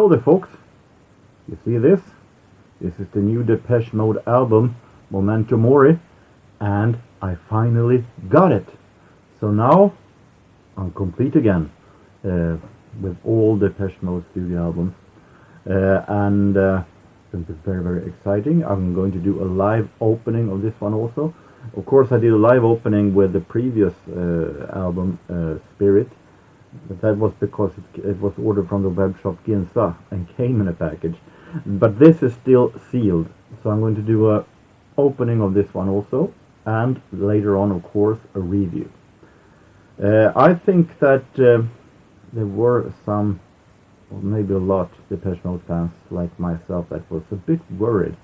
Hello there, folks. You see this? This is the new Depeche Mode album, Memento Mori, and I finally got it. So now I'm complete again with all Depeche Mode studio albums, and it's very, very exciting. I'm going to do a live opening of this one also. Of course, I did a live opening with the previous album, Spirit. But that was because it was ordered from the web shop Ginza and came in a package. But this is still sealed, so I'm going to do a opening of this one also, and later on, of course, a review. I think that there were some, or maybe a lot, Depeche Mode fans like myself that was a bit worried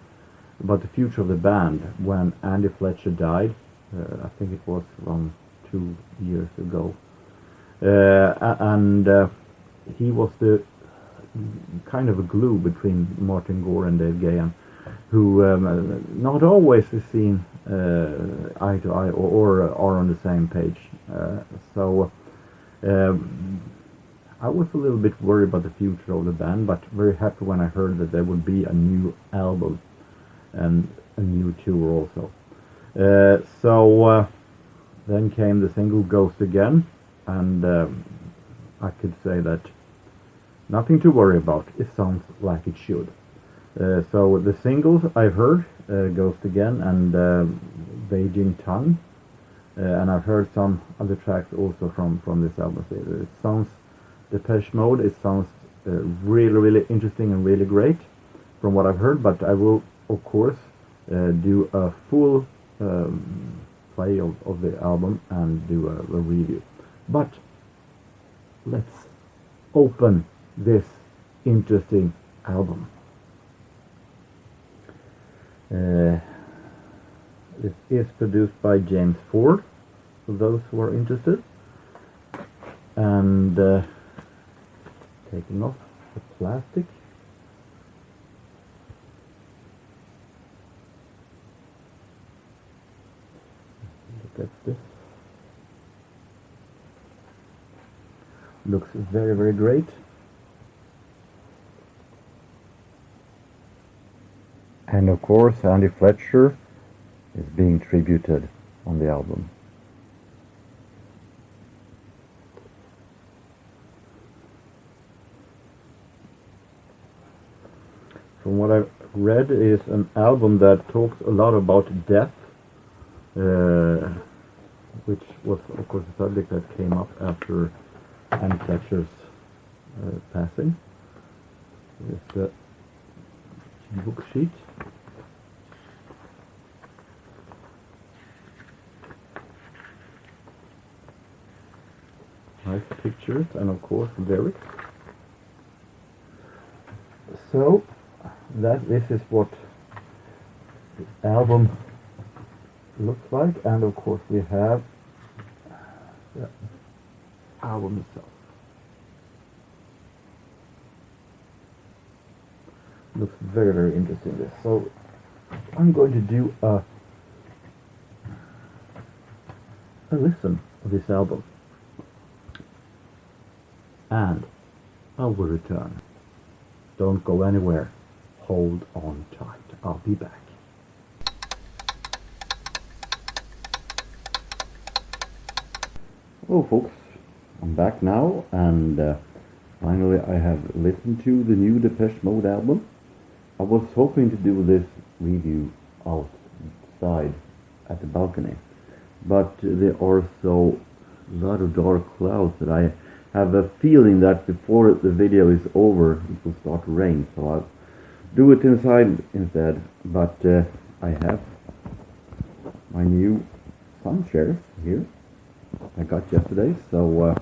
about the future of the band when Andy Fletcher died. I think it was around 2 years ago. And he was the kind of a glue between Martin Gore and Dave Gahan, who not always is seen eye to eye or are on the same page. So I was a little bit worried about the future of the band, but very happy when I heard that there would be a new album and a new tour also. So then came the single Ghost Again. And I could say that nothing to worry about. It sounds like it should. So the singles I've heard, Ghost Again and Beijing Tongue, and I've heard some other tracks also from this album. It sounds Depeche Mode. It sounds really, really interesting and really great from what I've heard. But I will, of course, do a full play of the album and do a review. But let's open this interesting album. It is produced by James Ford, for those who are interested. And taking off the plastic. Look at this. Looks very, very great. And of course, Andy Fletcher is being tributed on the album. From what I've read, it is an album that talks a lot about death, which was, of course, a subject that came up after Andy Fletcher's passing. It's the book sheet. Nice pictures and of course lyrics. So this is what the album looks like, and of course we have the album itself. Looks very, very interesting, this. So I'm going to do a listen of this album, and I will return. Don't go anywhere. Hold on tight. I'll be back. Hello folks, I'm back now, and finally I have listened to the new Depeche Mode album. I was hoping to do this review outside at the balcony, but there are so a lot of dark clouds that I have a feeling that before the video is over it will start to rain, so I'll do it inside instead. But I have my new sun chairs here I got yesterday, so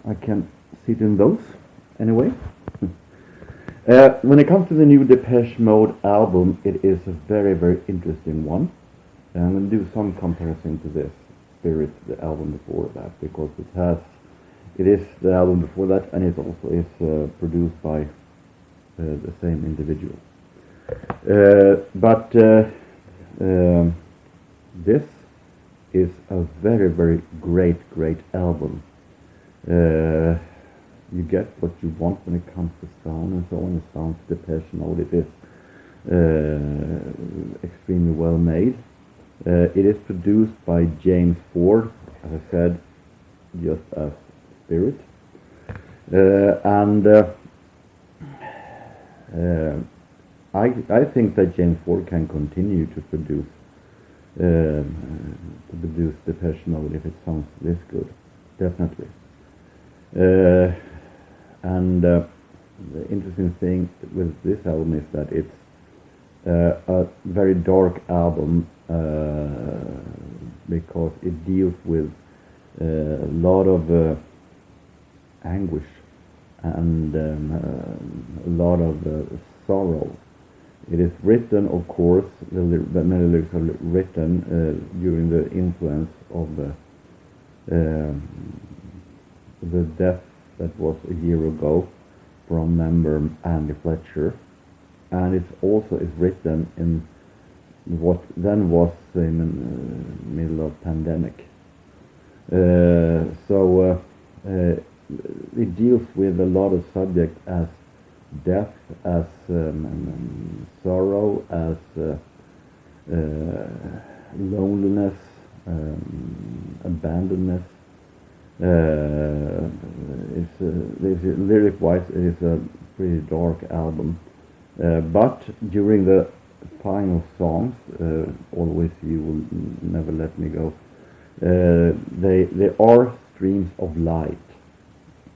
I can sit in those anyway. When it comes to the new Depeche Mode album, it is a very, very interesting one. And I'm going to do some comparison to this Spirit, the album before that, because it is the album before that, and it also is produced by the same individual. But this is a very, very great album. you get what you want when it comes to sound and so on. It sounds Depeche Mode. It is extremely well made. It is produced by James Ford, as I said, just as Spirit. I think that James Ford can continue to produce Depeche Mode if it sounds this good, definitely. The interesting thing with this album is that it's a very dark album because it deals with a lot of anguish and a lot of sorrow. It is written, of course, the many lyrics are written during the influence of the death that was a year ago from member Andy Fletcher, and it also is written in what then was in the middle of pandemic. It deals with a lot of subjects as death, as sorrow, as loneliness, abandonedness. Lyric-wise, it is a pretty dark album. But during the final songs, Always You Will Never Let Me Go, they are streams of light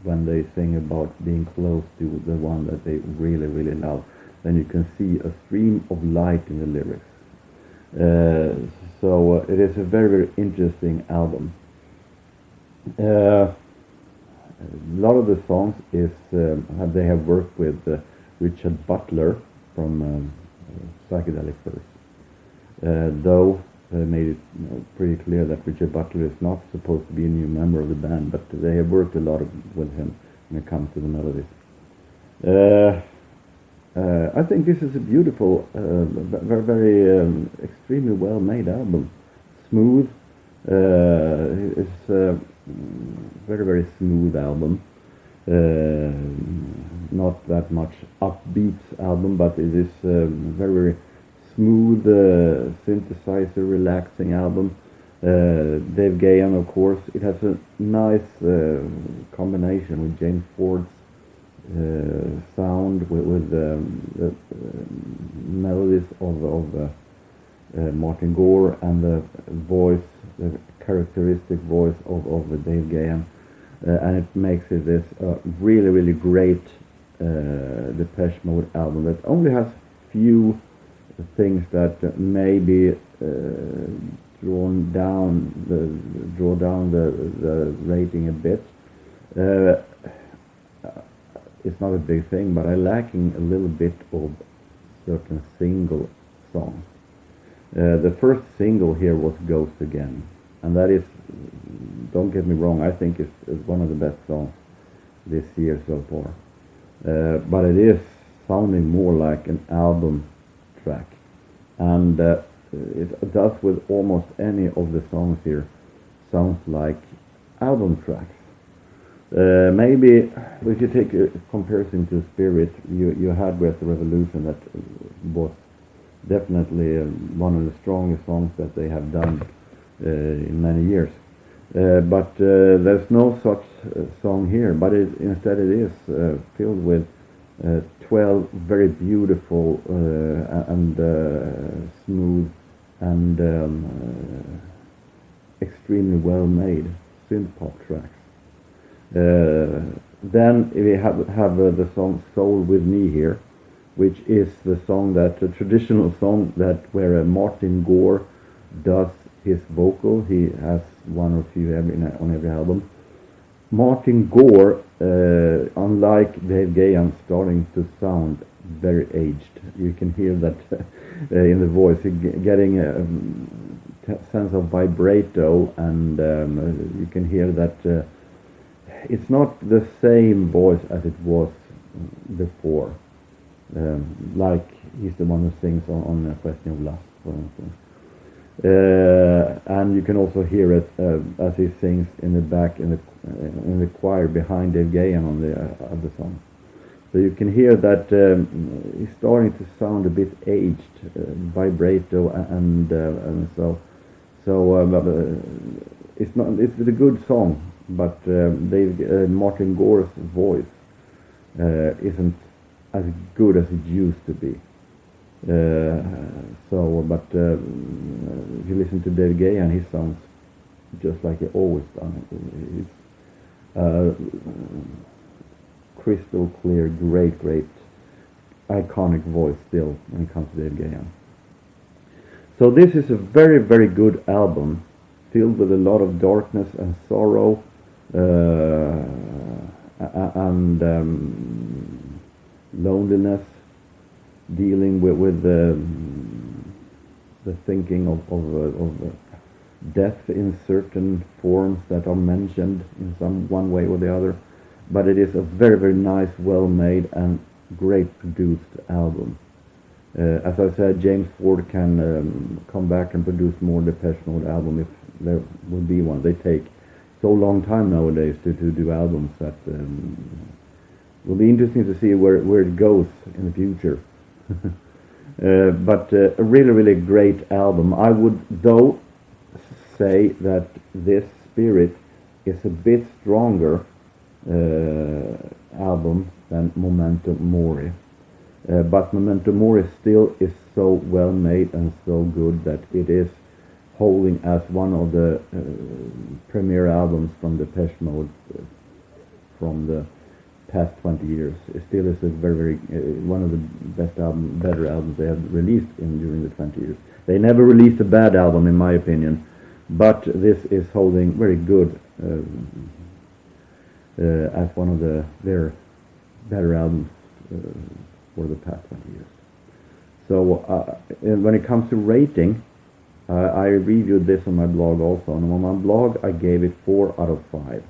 when they sing about being close to the one that they really, really love. Then you can see a stream of light in the lyrics. It is a very, very interesting album. A lot of the songs is they have worked with Richard Butler from Psychedelic Furs, though they made it pretty clear that Richard Butler is not supposed to be a new member of the band, but they have worked a lot with him when it comes to the melodies. I think this is a beautiful, very, very extremely well made album. Smooth. It's a very, very smooth album. Not that much upbeat album, but it is very, very smooth, synthesizer, relaxing album. Dave Gahan, of course. It has a nice combination with James Ford's sound, with the melodies of Martin Gore and the voice, the characteristic voice of Dave Gahan. And it makes it this really, really great Depeche Mode album that only has few things that maybe draw down the rating a bit. It's not a big thing, but I'm lacking a little bit of certain single songs. The first single here was Ghost Again, and that is, don't get me wrong, I think it's one of the best songs this year so far. But it is sounding more like an album track, and it does with almost any of the songs here sounds like album tracks. Maybe if you take a comparison to Spirit, you had Breath of Revolution, that was definitely one of the strongest songs that they have done in many years. But there's no such song here, but instead it is filled with 12 very beautiful and smooth and extremely well made synth pop tracks. Then we have the song Soul With Me here, which is the song that, a traditional song that where Martin Gore does his vocal. He has one or two on every album. Martin Gore, unlike Dave Gahan, starting to sound very aged. You can hear that in the voice, getting a sense of vibrato, and you can hear that it's not the same voice as it was before. Like he's the one who sings on A Question of Lust, for instance. And you can also hear it as he sings in the back in the choir behind Dave Gahan on the of the song. So you can hear that he's starting to sound a bit aged, vibrato, and so it's a good song, but Martin Gore's voice isn't as good as it used to be. But if you listen to Dave Gahan, he sounds just like he always done. He's crystal clear, great, iconic voice still when it comes to Dave Gahan. So this is a very, very good album, filled with a lot of darkness and sorrow, and loneliness, dealing with the thinking of death in certain forms that are mentioned in one way or the other. But it is a very, very nice, well-made and great produced album. As I said, James Ford can come back and produce more Depeche Mode album if there will be one. They take so long time nowadays to do albums that will be interesting to see where it goes in the future. But a really, really great album. I would, though, say that this Spirit is a bit stronger album than Memento Mori. But Memento Mori still is so well made and so good that it is holding as one of the premier albums from Depeche Mode from the past 20 years. It still is a very, very one of the better albums they have released during the 20 years. They never released a bad album, in my opinion, but this is holding very good as one of their better albums for the past 20 years. So when it comes to rating, I reviewed this on my blog also, and on my blog I gave it 4 out of 5.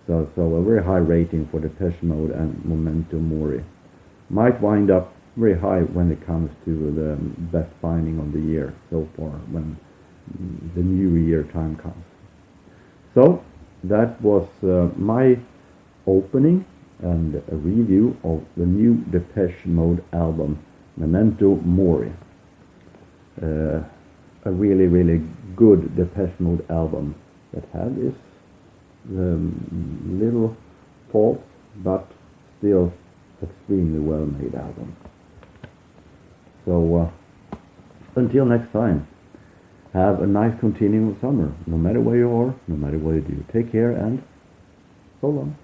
So a very high rating for Depeche Mode and Memento Mori. Might wind up very high when it comes to the best finding of the year so far, when the new year time comes. So that was my opening and a review of the new Depeche Mode album, Memento Mori. A really, really good Depeche Mode album that had its little faults, but still extremely well made album. So until next time, have a nice continuing summer, no matter where you are, no matter what you do. Take care and so long.